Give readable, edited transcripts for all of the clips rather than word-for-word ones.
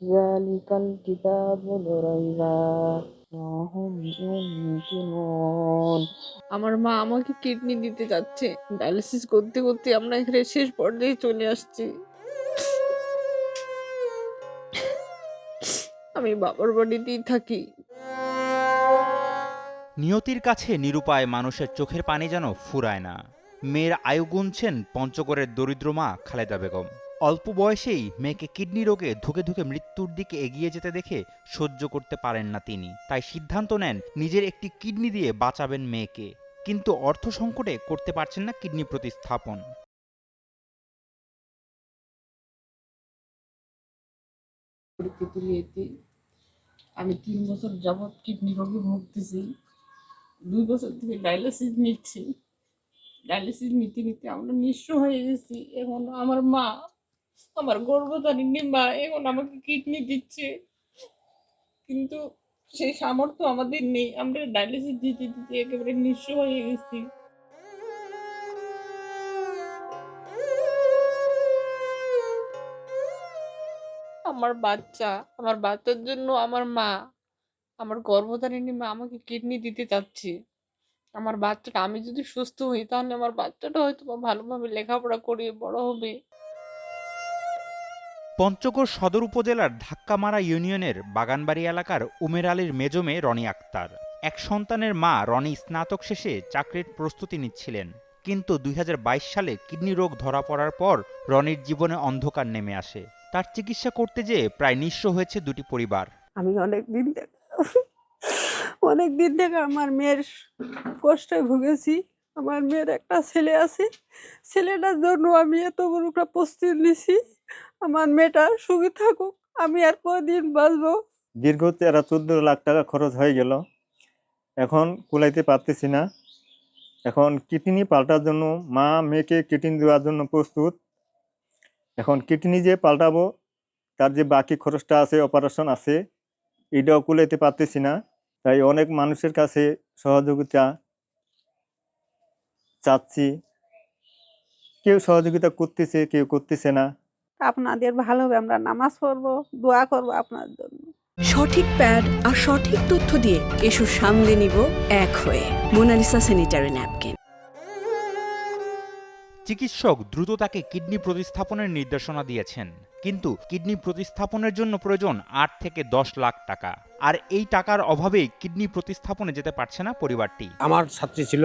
যালিকাল কিতাবু লা রাইবা হুম ইউকিনুন। আমার মা আমাকে কিডনি দিতে যাচ্ছে। ডায়ালিসিস করতে করতে আমরা এখানে শেষ পর্যায়ে চলে আসছি। আমি বাবার বাড়িতেই থাকি। নিয়তির কাছে নিরুপায় মানুষের চোখের পানি যেন ফুরায় না। মেয়ের আয়ু গুনছেন পঞ্চগড়ের দরিদ্র মা খালেদা বেগম। অল্প বয়সেই মেয়েকে কিডনি রোগে ধুকে ধুকে মৃত্যুর দিকে এগিয়ে যেতে দেখে সহ্য করতে পারেন না তিনি। তাই সিদ্ধান্ত নেন নিজের একটি কিডনি দিয়ে বাঁচাবেন মেয়েকে। কিন্তু অর্থ সংকটে করতে পারছেন না কিডনি প্রতিস্থাপন। আমি 3 বছর যাবৎ কিডনি রোগে ভুগতেছি। 2 বছর থেকে ডায়ালিসিস নিচ্ছি। ডায়ালিসিস নিতে নিতে আমরা নিঃস্ব হয়ে গেছি। এখন আমার মা, আমার গর্ভধারিণী মা এখন আমাকে কিডনি দিচ্ছে, কিন্তু সেই সামর্থ্য আমাদের নেই। আমরা ডায়ালিসিস দিতে দিতে একেবারে নিঃস্ব হয়ে গেছি। আমার বাচ্চার জন্য আমার মা, আমার গর্ভধারিণী মা আমাকে কিডনি দিতে চাচ্ছে। আমার বাচ্চাটা, আমি যদি সুস্থ হই তাহলে আমার বাচ্চাটা হয়তো বা ভালোভাবে লেখাপড়া করে বড় হবে। পঞ্চগড় সদর উপজেলার ধাক্কামারা ইউনিয়নের বাগানবাড়ি এলাকার উমের আলীর মেজ মেয়ে রনি আক্তার। এক সন্তানের মা রনি স্নাতক শেষে চাকরির প্রস্তুতি নিচ্ছিলেন। কিন্তু ২০২২ সালে কিডনি রোগ ধরা পড়ার পর রনির জীবনে অন্ধকার নেমে আসে। তার চিকিৎসা করতে যেয়ে প্রায় নিঃস্ব হয়েছে দুটি পরিবার। আমি অনেক দিন থেকে আমার মেয়ের কষ্টে ভুগেছি। আমার মেয়ের একটা ছেলে আছে, ছেলেটার জন্য আমি এত বড় একটা প্রস্তুতি নিছি। আমার মেয়েটা সুখী থাকুক, আমি আর কদিন বাঁচবো। দীর্ঘ 13-14 লাখ টাকা খরচ হয়ে গেল, এখন কুলাইতে পারতেছি না। এখন কিডনি পাল্টার জন্য মা মেয়েকে কিডনি দেওয়ার জন্য প্রস্তুত। এখন কিডনি যে পাল্টাবো তার যে বাকি খরচটা আছে, অপারেশন আছে, এটাও কুলাইতে পারতেছি না। তাই অনেক মানুষের কাছে সহযোগিতা চাচ্ছি। কেউ সহযোগিতা করতেছে, কেউ করতেছে না। আপনাদের ভালো হবে, আমরা নামাজ পড়বো, দোয়া করবো আপনার জন্য। সঠিক প্যাড আর সঠিক তথ্য দিয়ে এসব সামলে নিব এক হয়ে। Monalisa sanitary napkin. চিকিৎসক দ্রুত তাকে কিডনি প্রতিস্থাপনের নির্দেশনা দিয়েছেন। কিন্তু কিডনি প্রতিস্থাপনের জন্য প্রয়োজন ৮ থেকে ১০ লাখ টাকা। আর এই টাকার অভাবেই কিডনি প্রতিস্থাপনে যেতে পারছে না পরিবারটি। আমার ছাত্রী ছিল,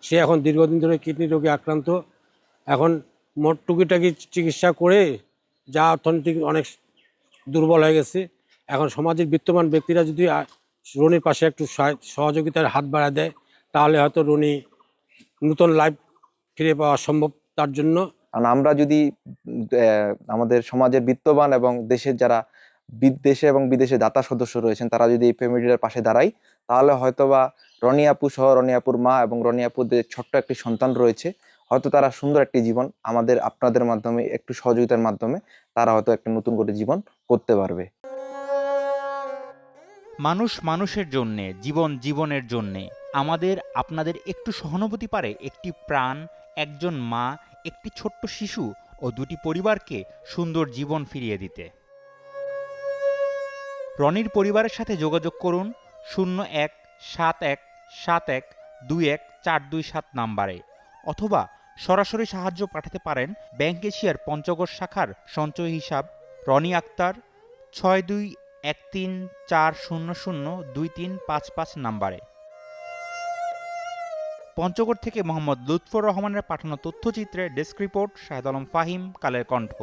সে এখন দীর্ঘদিন ধরে কিডনি রোগে আক্রান্ত। এখন মোট টুকিটাকি চিকিৎসা করে যা অর্থনৈতিক অনেক দুর্বল হয়ে গেছে। এখন সমাজের বিত্তমান ব্যক্তিরা যদি রনির পাশে একটু সহযোগিতার হাত বাড়ায় দেয়, তাহলে হয়তো রনি নতুন লাইফ ফিরে পাওয়া সম্ভব তার জন্য। কারণ আমরা যদি আমাদের সমাজের বিত্তবান এবং দেশের যারা দেশে এবং বিদেশে দাতা সদস্য রয়েছেন তারা যদি এই ফ্যামিলিটার পাশে দাঁড়ায়, তাহলে হয়তোবা রনি আপু সহ রনি আপুর মা এবং রনি আপুদের ছোট্ট একটি সন্তান রয়েছে, হয়তো তারা সুন্দর একটি জীবন আমাদের আপনাদের মাধ্যমে একটু সহযোগিতার মাধ্যমে তারা হয়তো একটা নতুন করে জীবন করতে পারবে। মানুষ মানুষের জন্যে, জীবন জীবনের জন্যে। আমাদের আপনাদের একটু সহানুভূতি পারে একটি প্রাণ, একজন মা, একটি ছোট্ট শিশু ও দুটি পরিবারকে সুন্দর জীবন ফিরিয়ে দিতে। রনির পরিবারের সাথে যোগাযোগ করুন 01717121 427 অথবা সরাসরি সাহায্য পাঠাতে পারেন ব্যাংক এশিয়ার পঞ্চগড় শাখার সঞ্চয় হিসাব রনি আক্তার 6213400235 নাম্বারে। পঞ্চগড় থেকে মোহাম্মদ লুৎফর রহমানের পাঠানো তথ্যচিত্রে ডেস্ক রিপোর্ট শাহেদ আলম ফাহিম, কালের কণ্ঠ।